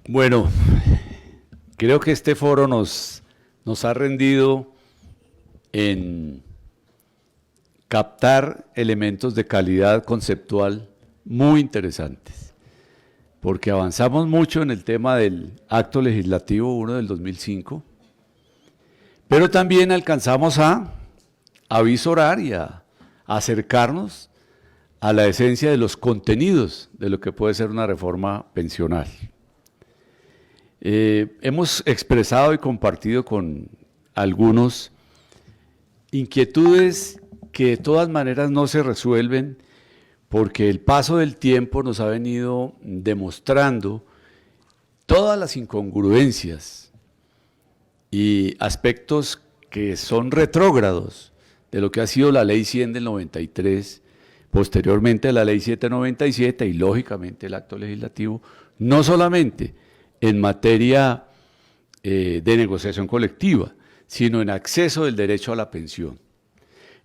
Bueno, creo que este foro nos ha rendido en captar elementos de calidad conceptual muy interesantes, porque avanzamos mucho en el tema del Acto Legislativo 1 del 2005, pero también alcanzamos a avisorar y a acercarnos a la esencia de los contenidos de lo que puede ser una reforma pensional. Hemos expresado y compartido con algunos inquietudes que de todas maneras no se resuelven porque el paso del tiempo nos ha venido demostrando todas las incongruencias y aspectos que son retrógrados de lo que ha sido la Ley 100 del 93, posteriormente la Ley 797 y lógicamente el acto legislativo, no solamente en materia de negociación colectiva, sino en acceso del derecho a la pensión.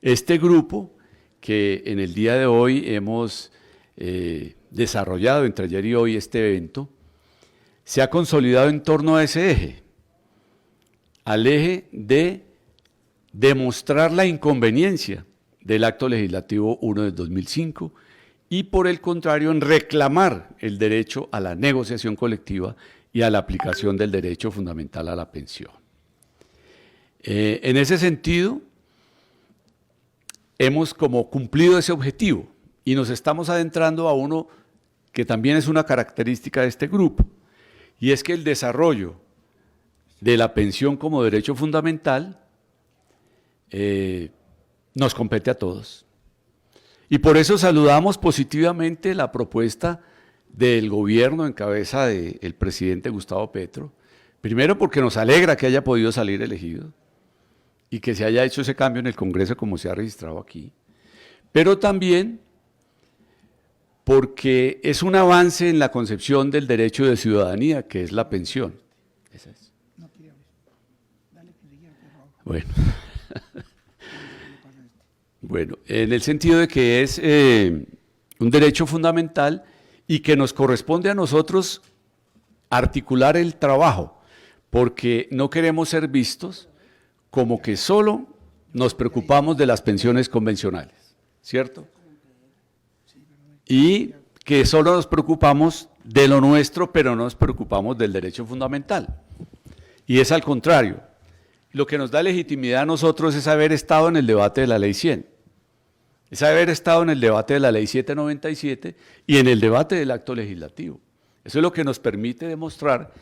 Este grupo que en el día de hoy hemos desarrollado entre ayer y hoy este evento, se ha consolidado en torno a ese eje, al eje de demostrar la inconveniencia del acto legislativo 1 del 2005 y por el contrario en reclamar el derecho a la negociación colectiva y a la aplicación del derecho fundamental a la pensión. En ese sentido, hemos como cumplido ese objetivo y nos estamos adentrando a uno que también es una característica de este grupo, y es que el desarrollo de la pensión como derecho fundamental nos compete a todos. Y por eso saludamos positivamente la propuesta del gobierno en cabeza del presidente Gustavo Petro, primero porque nos alegra que haya podido salir elegido y que se haya hecho ese cambio en el Congreso como se ha registrado aquí, pero también porque es un avance en la concepción del derecho de ciudadanía, que es la pensión. Esa es. Bueno. Bueno, en el sentido de que es un derecho fundamental y que nos corresponde a nosotros articular el trabajo, porque no queremos ser vistos como que solo nos preocupamos de las pensiones convencionales, ¿cierto? Y que solo nos preocupamos de lo nuestro, pero no nos preocupamos del derecho fundamental. Y es al contrario. Lo que nos da legitimidad a nosotros es haber estado en el debate de la Ley 100, es haber estado en el debate de la Ley 797 y en el debate del acto legislativo. Eso es lo que nos permite demostrar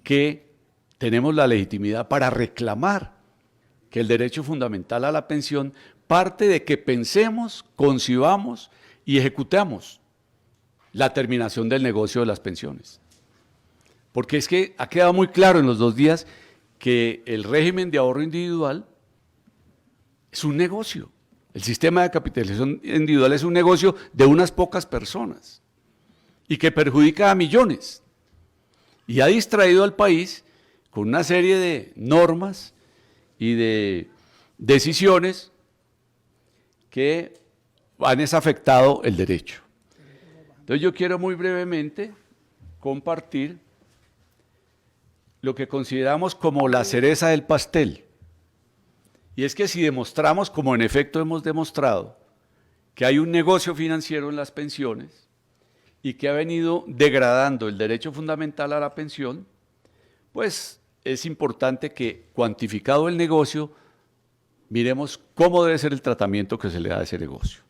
que tenemos la legitimidad para reclamar que el derecho fundamental a la pensión parte de que pensemos, concibamos y ejecutemos la terminación del negocio de las pensiones. Porque es que ha quedado muy claro en los 2 días que el régimen de ahorro individual es un negocio. El sistema de capitalización individual es un negocio de unas pocas personas y que perjudica a millones. Y ha distraído al país con una serie de normas y de decisiones que han afectado el derecho. Entonces yo quiero muy brevemente compartir lo que consideramos como la cereza del pastel. Y es que si demostramos, como en efecto hemos demostrado, que hay un negocio financiero en las pensiones y que ha venido degradando el derecho fundamental a la pensión, pues es importante que, cuantificado el negocio, miremos cómo debe ser el tratamiento que se le da a ese negocio.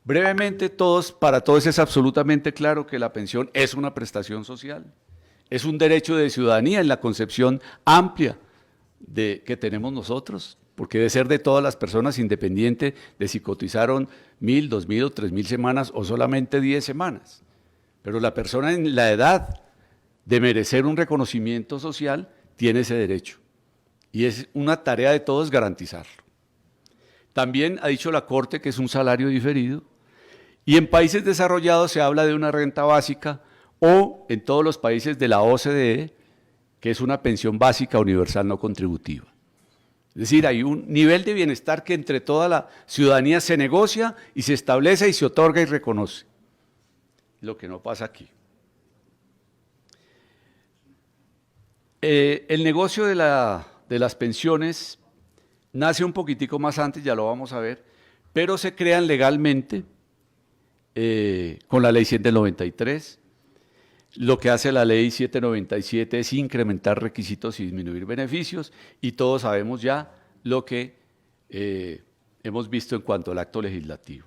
Brevemente, para todos es absolutamente claro que la pensión es una prestación social. Es un derecho de ciudadanía en la concepción amplia que tenemos nosotros, porque debe ser de todas las personas independiente de si cotizaron 1.000, 2.000 o 3.000 semanas o solamente 10 semanas. Pero la persona en la edad de merecer un reconocimiento social tiene ese derecho y es una tarea de todos garantizarlo. También ha dicho la Corte que es un salario diferido y en países desarrollados se habla de una renta básica o en todos los países de la OCDE, que es una pensión básica universal no contributiva. Es decir, hay un nivel de bienestar que entre toda la ciudadanía se negocia y se establece y se otorga y reconoce. Lo que no pasa aquí. El negocio de las pensiones nace un poquitico más antes, ya lo vamos a ver, pero se crean legalmente con la Ley 100 del 93. Lo que hace la Ley 797 es incrementar requisitos y disminuir beneficios, y todos sabemos ya lo que hemos visto en cuanto al acto legislativo.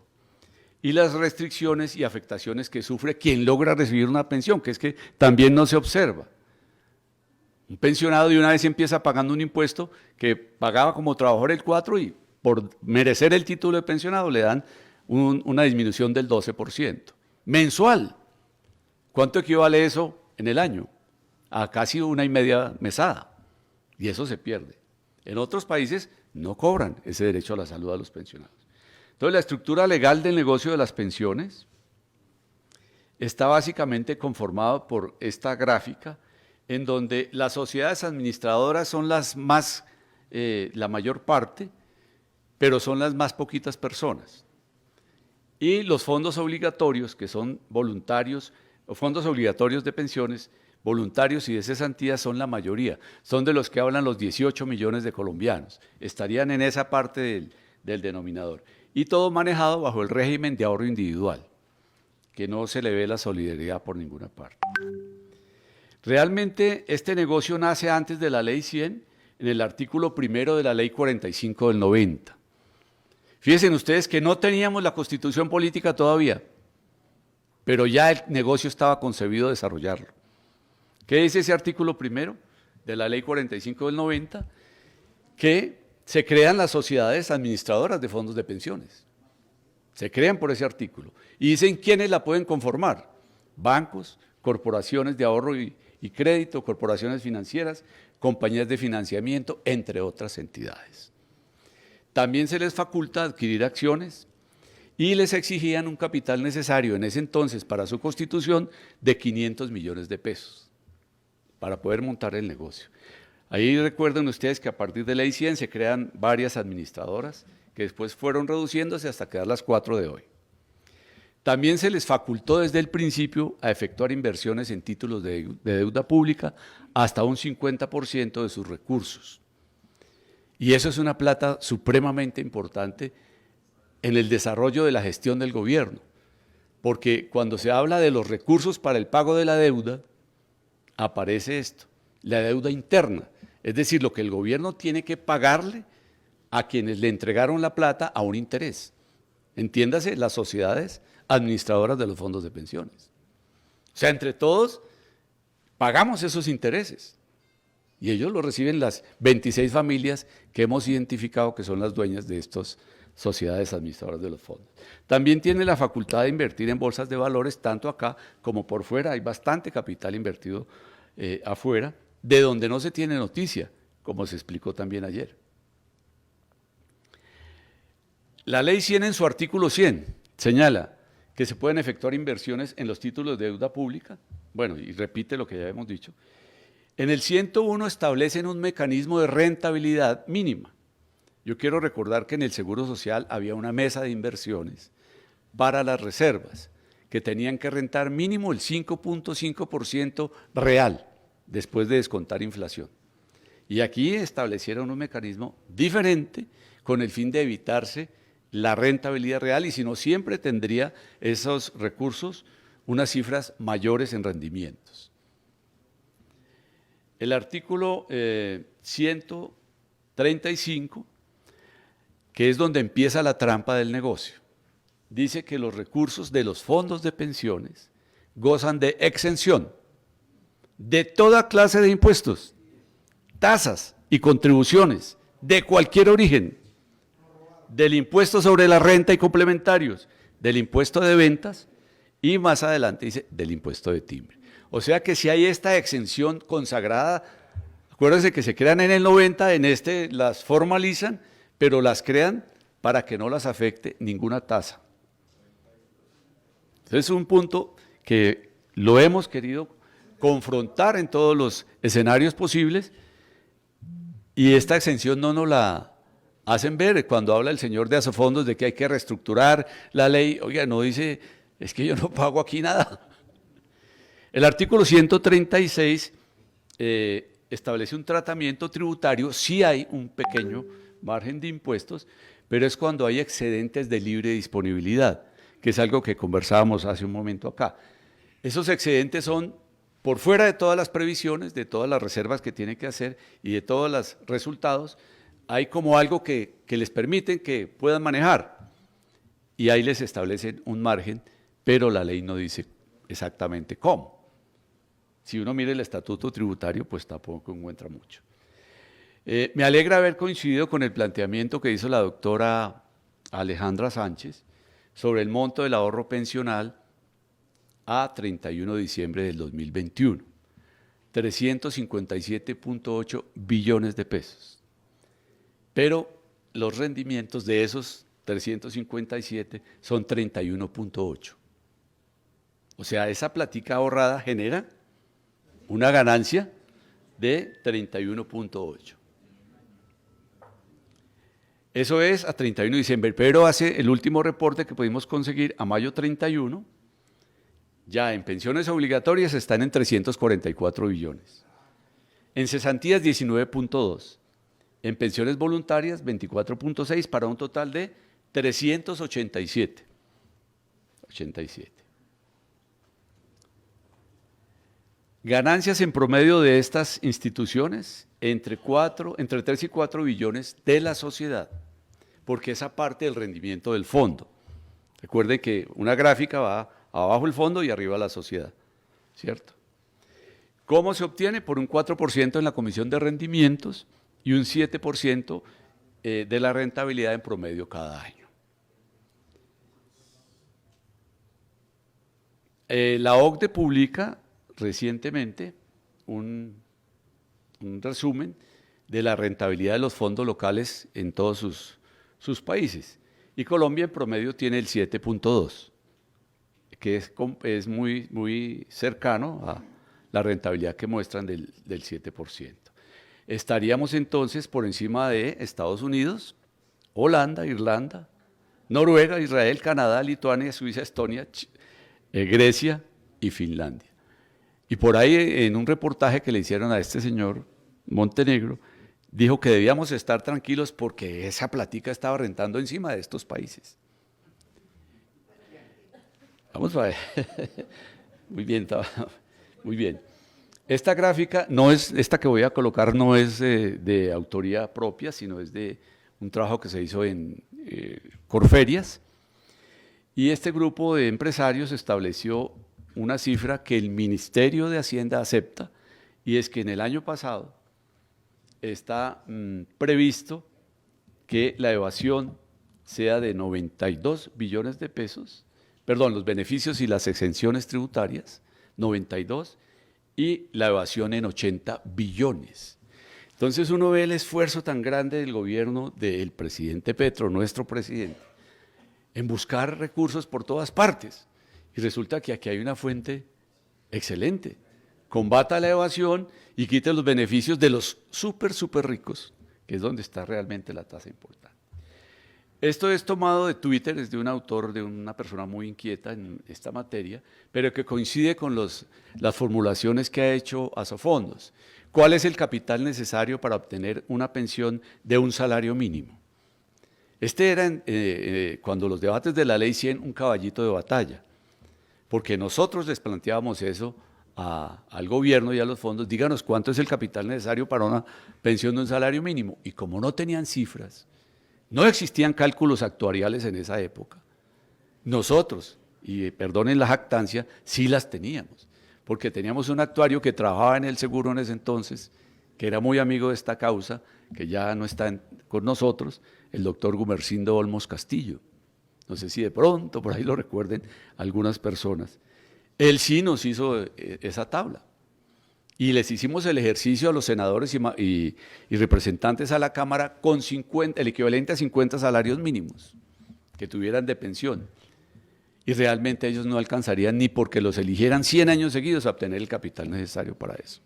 Y las restricciones y afectaciones que sufre quien logra recibir una pensión, que es que también no se observa. Un pensionado de una vez empieza pagando un impuesto que pagaba como trabajador el 4% y por merecer el título de pensionado le dan una disminución del 12%. Mensual. ¿Cuánto equivale eso en el año? A casi 1,5 mesada. Y eso se pierde. En otros países no cobran ese derecho a la salud a los pensionados. Entonces, la estructura legal del negocio de las pensiones está básicamente conformada por esta gráfica, en donde las sociedades administradoras son las más, la mayor parte, pero son las más poquitas personas. Y los fondos obligatorios, que son voluntarios, o fondos obligatorios de pensiones, voluntarios y de cesantía son la mayoría, son de los que hablan los 18 millones de colombianos, estarían en esa parte del denominador. Y todo manejado bajo el régimen de ahorro individual, que no se le ve la solidaridad por ninguna parte. Realmente este negocio nace antes de la Ley 100, en el artículo 1 de la Ley 45 del 90. Fíjense ustedes que no teníamos la Constitución política todavía, pero ya el negocio estaba concebido desarrollarlo. ¿Qué dice ese artículo 1 de la Ley 45 del 90? Que se crean las sociedades administradoras de fondos de pensiones. Se crean por ese artículo. Y dicen quiénes la pueden conformar. Bancos, corporaciones de ahorro y crédito, corporaciones financieras, compañías de financiamiento, entre otras entidades. También se les faculta adquirir acciones y les exigían un capital necesario en ese entonces para su constitución de 500 millones de pesos para poder montar el negocio. Ahí recuerden ustedes que a partir de Ley 100 se crean varias administradoras que después fueron reduciéndose hasta quedar las 4 de hoy. También se les facultó desde el principio a efectuar inversiones en títulos de deuda pública hasta un 50% de sus recursos. Y eso es una plata supremamente importante en el desarrollo de la gestión del gobierno, porque cuando se habla de los recursos para el pago de la deuda, aparece esto, la deuda interna, es decir, lo que el gobierno tiene que pagarle a quienes le entregaron la plata a un interés. Entiéndase, las sociedades administradoras de los fondos de pensiones. O sea, entre todos pagamos esos intereses y ellos lo reciben las 26 familias que hemos identificado que son las dueñas de estas sociedades administradoras de los fondos. También tiene la facultad de invertir en bolsas de valores, tanto acá como por fuera. Hay bastante capital invertido afuera, de donde no se tiene noticia, como se explicó también ayer. La Ley 100 en su artículo 100 señala que se pueden efectuar inversiones en los títulos de deuda pública, bueno, y repite lo que ya hemos dicho. En el 101 establecen un mecanismo de rentabilidad mínima. Yo quiero recordar que en el Seguro Social había una mesa de inversiones para las reservas, que tenían que rentar mínimo el 5.5% real, después de descontar inflación. Y aquí establecieron un mecanismo diferente con el fin de evitarse la rentabilidad real, y si no, siempre tendría esos recursos unas cifras mayores en rendimientos. El artículo 135, que es donde empieza la trampa del negocio, dice que los recursos de los fondos de pensiones gozan de exención de toda clase de impuestos, tasas y contribuciones de cualquier origen, del impuesto sobre la renta y complementarios, del impuesto de ventas y más adelante dice del impuesto de timbre. O sea que si hay esta exención consagrada, acuérdense que se crean en el 90, en este las formalizan, pero las crean para que no las afecte ninguna tasa. Entonces es un punto que lo hemos querido confrontar en todos los escenarios posibles, y esta exención no nos la hacen ver cuando habla el señor de Asofondos de que hay que reestructurar la ley. Oiga, no dice, es que yo no pago aquí nada. El artículo 136 establece un tratamiento tributario, sí hay un pequeño margen de impuestos, pero es cuando hay excedentes de libre disponibilidad, que es algo que conversábamos hace un momento acá. Esos excedentes son por fuera de todas las previsiones, de todas las reservas que tiene que hacer y de todos los resultados, hay como algo que les permiten que puedan manejar y ahí les establecen un margen, pero la ley no dice exactamente cómo. Si uno mira el estatuto tributario, pues tampoco encuentra mucho. Me alegra haber coincidido con el planteamiento que hizo la doctora Alejandra Sánchez sobre el monto del ahorro pensional a 31 de diciembre del 2021, 357.8 billones de pesos. Pero los rendimientos de esos 357 son 31.8. O sea, esa platica ahorrada genera una ganancia de 31.8. Eso es a 31 de diciembre, pero hace el último reporte que pudimos conseguir a mayo 31, ya en pensiones obligatorias están en 344 billones, en cesantías 19.2, en pensiones voluntarias 24.6 para un total de 387. Ganancias en promedio de estas instituciones entre 3 y 4 billones de la sociedad, porque esa parte del rendimiento del fondo. Recuerden que una gráfica va abajo el fondo y arriba la sociedad, ¿cierto? ¿Cómo se obtiene? Por un 4% en la comisión de rendimientos y un 7% de la rentabilidad en promedio cada año. La OCDE publica recientemente un resumen de la rentabilidad de los fondos locales en todos sus países. Y Colombia en promedio tiene el 7.2, que es muy cercano a la rentabilidad que muestran del 7%. Estaríamos entonces por encima de Estados Unidos, Holanda, Irlanda, Noruega, Israel, Canadá, Lituania, Suiza, Estonia, Grecia y Finlandia. Y por ahí en un reportaje que le hicieron a este señor Montenegro, dijo que debíamos estar tranquilos porque esa platica estaba rentando encima de estos países. Vamos a ver. Muy bien, muy bien. Esta gráfica, esta que voy a colocar no es de autoría propia, sino es de un trabajo que se hizo en Corferias. Y este grupo de empresarios estableció una cifra que el Ministerio de Hacienda acepta, y es que en el año pasado está previsto que la evasión sea de 92 billones de pesos, perdón, los beneficios y las exenciones tributarias, 92, y la evasión en 80 billones. Entonces uno ve el esfuerzo tan grande del gobierno del presidente Petro, nuestro presidente, en buscar recursos por todas partes. Y resulta que aquí hay una fuente excelente. Combata la evasión y quite los beneficios de los súper ricos, que es donde está realmente la tasa importante. Esto es tomado de Twitter, es de un autor, de una persona muy inquieta en esta materia, pero que coincide con las formulaciones que ha hecho Asofondos. ¿Cuál es el capital necesario para obtener una pensión de un salario mínimo? Este era, cuando los debates de la Ley 100, un caballito de batalla, porque nosotros les planteábamos eso al gobierno y a los fondos, díganos cuánto es el capital necesario para una pensión de un salario mínimo. Y como no tenían cifras, no existían cálculos actuariales en esa época, nosotros, y perdonen la jactancia, sí las teníamos, porque teníamos un actuario que trabajaba en el seguro en ese entonces, que era muy amigo de esta causa, que ya no está con nosotros, el doctor Gumersindo Olmos Castillo. No sé si de pronto por ahí lo recuerden algunas personas. Él sí nos hizo esa tabla. Y les hicimos el ejercicio a los senadores y representantes a la Cámara con el equivalente a 50 salarios mínimos que tuvieran de pensión. Y realmente ellos no alcanzarían ni porque los eligieran 100 años seguidos a obtener el capital necesario para eso.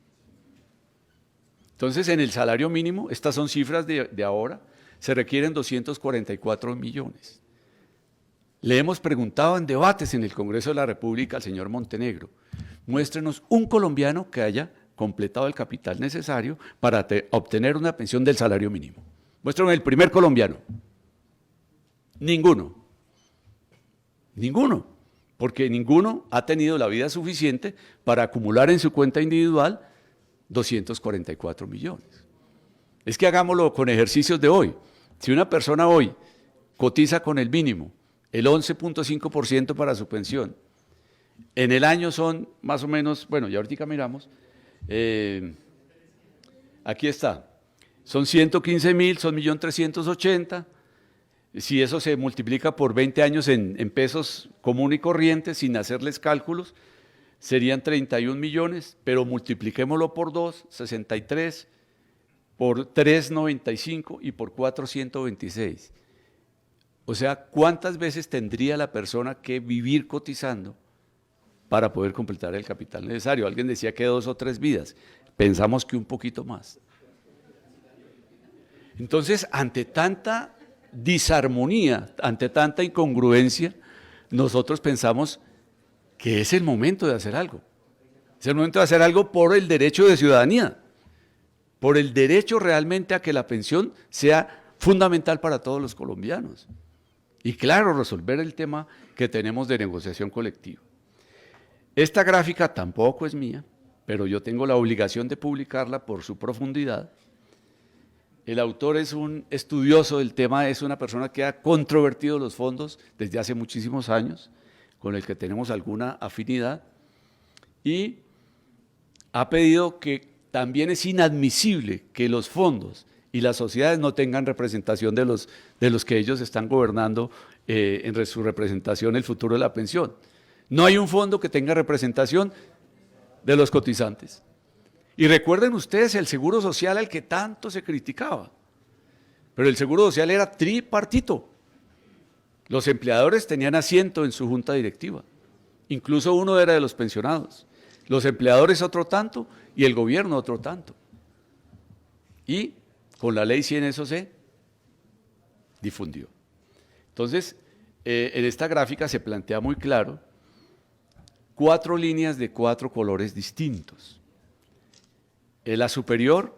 Entonces, en el salario mínimo, estas son cifras de ahora, se requieren 244 millones. Le hemos preguntado en debates en el Congreso de la República al señor Montenegro, muéstrenos un colombiano que haya completado el capital necesario para obtener una pensión del salario mínimo. Muéstrame el primer colombiano. Ninguno. Ninguno. Porque ninguno ha tenido la vida suficiente para acumular en su cuenta individual 244 millones. Es que hagámoslo con ejercicios de hoy. Si una persona hoy cotiza con el mínimo, el 11.5% para su pensión, en el año son más o menos, bueno, ya ahorita miramos, aquí está, son 115.000, son 1.380.000, si eso se multiplica por 20 años en pesos común y corriente, sin hacerles cálculos, serían 31 millones, pero multipliquémoslo por 2, 63, por 3, 95 y por 4, 126. O sea, ¿cuántas veces tendría la persona que vivir cotizando para poder completar el capital necesario? Alguien decía que 2 o 3 vidas, pensamos que un poquito más. Entonces, ante tanta disarmonía, ante tanta incongruencia, nosotros pensamos que es el momento de hacer algo. Es el momento de hacer algo por el derecho de ciudadanía, por el derecho realmente a que la pensión sea fundamental para todos los colombianos. Y claro, resolver el tema que tenemos de negociación colectiva. Esta gráfica tampoco es mía, pero yo tengo la obligación de publicarla por su profundidad. El autor es un estudioso del tema, es una persona que ha controvertido los fondos desde hace muchísimos años, con el que tenemos alguna afinidad, y ha pedido que también es inadmisible que los fondos y las sociedades no tengan representación de los que ellos están gobernando en su representación el futuro de la pensión. No hay un fondo que tenga representación de los cotizantes. Y recuerden ustedes el seguro social al que tanto se criticaba, pero el seguro social era tripartito. Los empleadores tenían asiento en su junta directiva, incluso uno era de los pensionados, los empleadores otro tanto y el gobierno otro tanto. Y con la ley 100 eso se difundió. Entonces, en esta gráfica se plantea muy claro 4 líneas de 4 colores distintos. La superior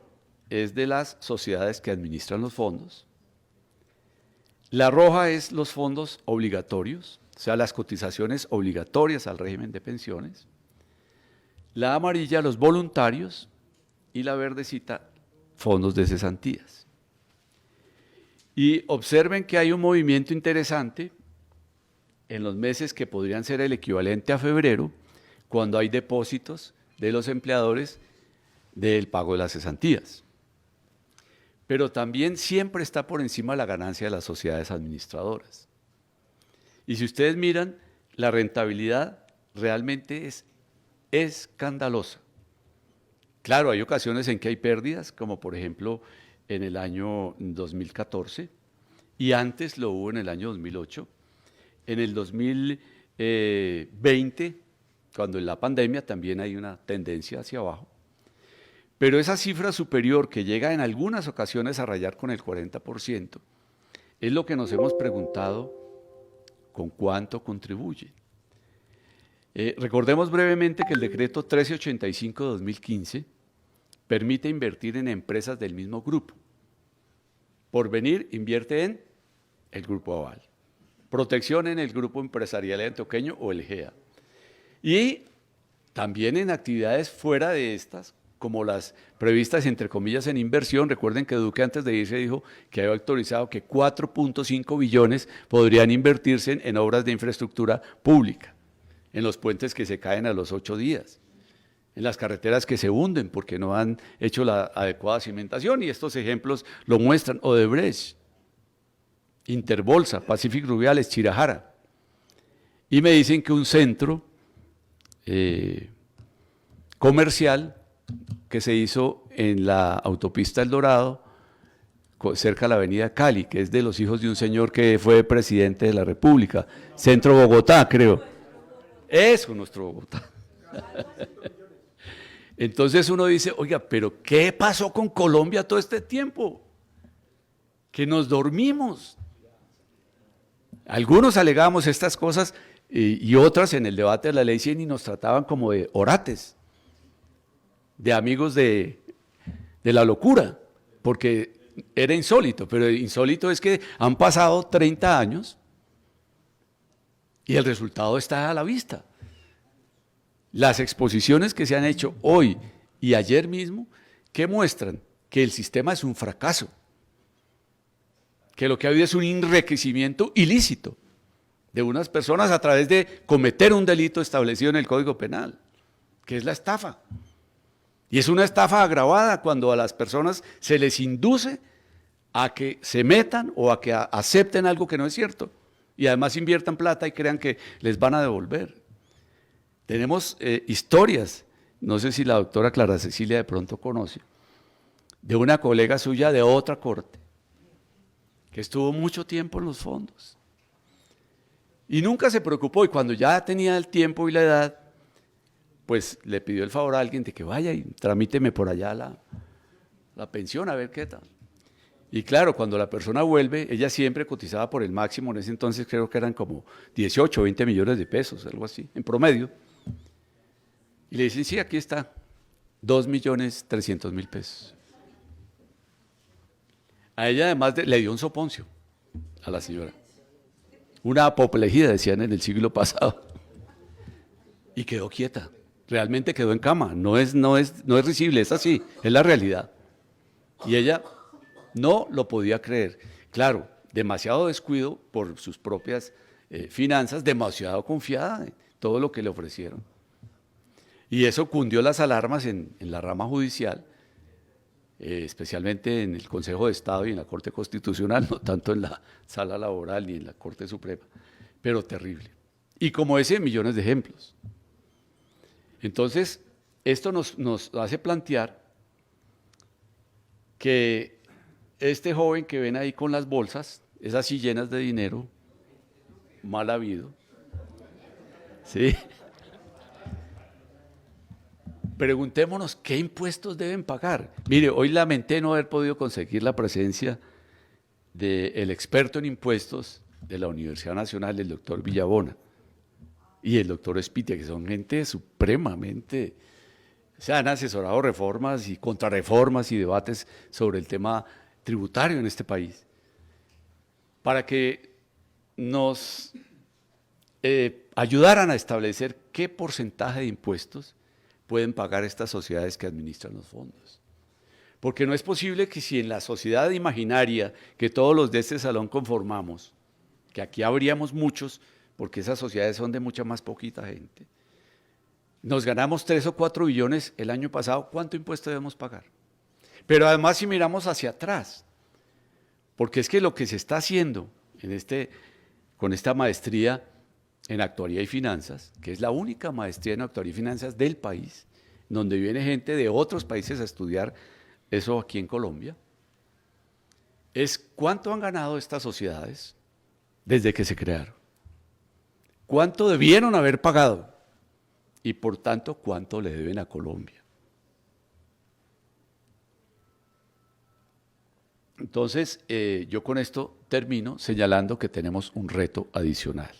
es de las sociedades que administran los fondos. La roja es los fondos obligatorios, o sea, las cotizaciones obligatorias al régimen de pensiones. La amarilla, los voluntarios, y la verdecita, fondos de cesantías. Y observen que hay un movimiento interesante en los meses que podrían ser el equivalente a febrero, cuando hay depósitos de los empleadores del pago de las cesantías. Pero también siempre está por encima la ganancia de las sociedades administradoras. Y si ustedes miran, la rentabilidad realmente es escandalosa. Claro, hay ocasiones en que hay pérdidas, como por ejemplo en el año 2014, y antes lo hubo en el año 2008. En el 2020, cuando en la pandemia también hay una tendencia hacia abajo. Pero esa cifra superior que llega en algunas ocasiones a rayar con el 40%, es lo que nos hemos preguntado, ¿con cuánto contribuye? Recordemos brevemente que el decreto 1385-2015 permite invertir en empresas del mismo grupo. Porvenir invierte en el Grupo Aval. Protección en el Grupo Empresarial Antioqueño o el GEA. Y también en actividades fuera de estas, como las previstas entre comillas en inversión. Recuerden que Duque antes de irse dijo que había autorizado que 4.5 billones podrían invertirse en obras de infraestructura pública, en los puentes que se caen a los 8 días, en las carreteras que se hunden porque no han hecho la adecuada cimentación, y estos ejemplos lo muestran. Odebrecht, Interbolsa, Pacific Rubiales, Chirajara. Y me dicen que un centro comercial que se hizo en la autopista El Dorado, cerca de la avenida Cali, que es de los hijos de un señor que fue presidente de la República, Centro Bogotá, creo. Eso, nuestro Bogotá. Entonces uno dice, oiga, pero ¿qué pasó con Colombia todo este tiempo? Que nos dormimos. Algunos alegamos estas cosas y otras en el debate de la ley 100 y nos trataban como de orates. de amigos de la locura, porque era insólito, pero insólito es que han pasado 30 años y el resultado está a la vista. Las exposiciones que se han hecho hoy y ayer mismo, que muestran que el sistema es un fracaso, que lo que ha habido es un enriquecimiento ilícito de unas personas a través de cometer un delito establecido en el Código Penal, que es la estafa. Y es una estafa agravada cuando a las personas se les induce a que se metan o a que acepten algo que no es cierto y además inviertan plata y crean que les van a devolver. Tenemos historias, no sé si la doctora Clara Cecilia de pronto conoce, de una colega suya de otra corte, que estuvo mucho tiempo en los fondos y nunca se preocupó, y cuando ya tenía el tiempo y la edad, pues le pidió el favor a alguien de que vaya y tramíteme por allá la pensión, a ver qué tal. Y claro, cuando la persona vuelve, ella siempre cotizaba por el máximo, en ese entonces creo que eran como 18 o 20 millones de pesos, algo así, en promedio. Y le dicen, sí, aquí está, 2.300.000 pesos. A ella además le dio un soponcio, a la señora. Una apoplejía, decían en el siglo pasado. Y quedó quieta, realmente quedó en cama, no es risible, es así, es la realidad. Y ella no lo podía creer. Claro, demasiado descuido por sus propias finanzas, demasiado confiada en todo lo que le ofrecieron. Y eso cundió las alarmas en la rama judicial, especialmente en el Consejo de Estado y en la Corte Constitucional, no tanto en la Sala Laboral ni en la Corte Suprema, pero terrible. Y como ese, millones de ejemplos. Entonces, esto nos hace plantear que este joven que ven ahí con las bolsas, esas sí llenas de dinero, mal habido, ¿sí? Preguntémonos qué impuestos deben pagar. Mire, hoy lamenté no haber podido conseguir la presencia del experto en impuestos de la Universidad Nacional, el doctor Villabona, y el doctor Espitia, que son gente supremamente, se han asesorado reformas y contrarreformas y debates sobre el tema tributario en este país, para que nos ayudaran a establecer qué porcentaje de impuestos pueden pagar estas sociedades que administran los fondos. Porque no es posible que si en la sociedad imaginaria que todos los de este salón conformamos, que aquí habríamos muchos, porque esas sociedades son de mucha más poquita gente, nos ganamos 3 o 4 billones el año pasado, ¿cuánto impuesto debemos pagar? Pero además si miramos hacia atrás, porque es que lo que se está haciendo con esta maestría en actuaría y finanzas, que es la única maestría en actuaría y finanzas del país, donde viene gente de otros países a estudiar eso aquí en Colombia, es cuánto han ganado estas sociedades desde que se crearon, cuánto debieron haber pagado y por tanto cuánto le deben a Colombia. Entonces, yo con esto termino señalando que tenemos un reto adicional.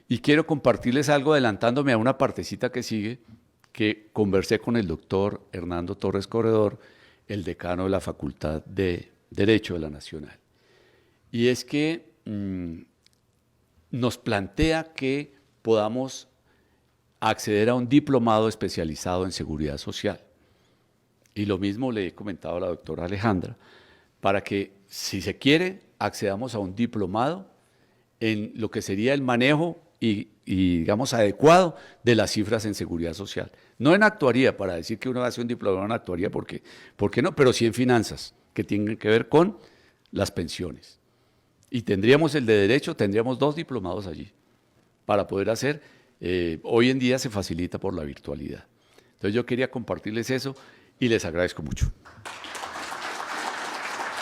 Y quiero compartirles algo adelantándome a una partecita que sigue, que conversé con el doctor Hernando Torres Corredor, el decano de la Facultad de Derecho de la Nacional. Y es que nos plantea que podamos acceder a un diplomado especializado en seguridad social. Y lo mismo le he comentado a la doctora Alejandra, para que, si se quiere, accedamos a un diplomado en lo que sería el manejo y digamos, adecuado de las cifras en seguridad social. No en actuaría, para decir que uno hace un diplomado en actuaría, ¿por qué no? Pero sí en finanzas, que tienen que ver con las pensiones. Y tendríamos el de derecho, tendríamos 2 diplomados allí, para poder hacer, hoy en día se facilita por la virtualidad. Entonces yo quería compartirles eso y les agradezco mucho.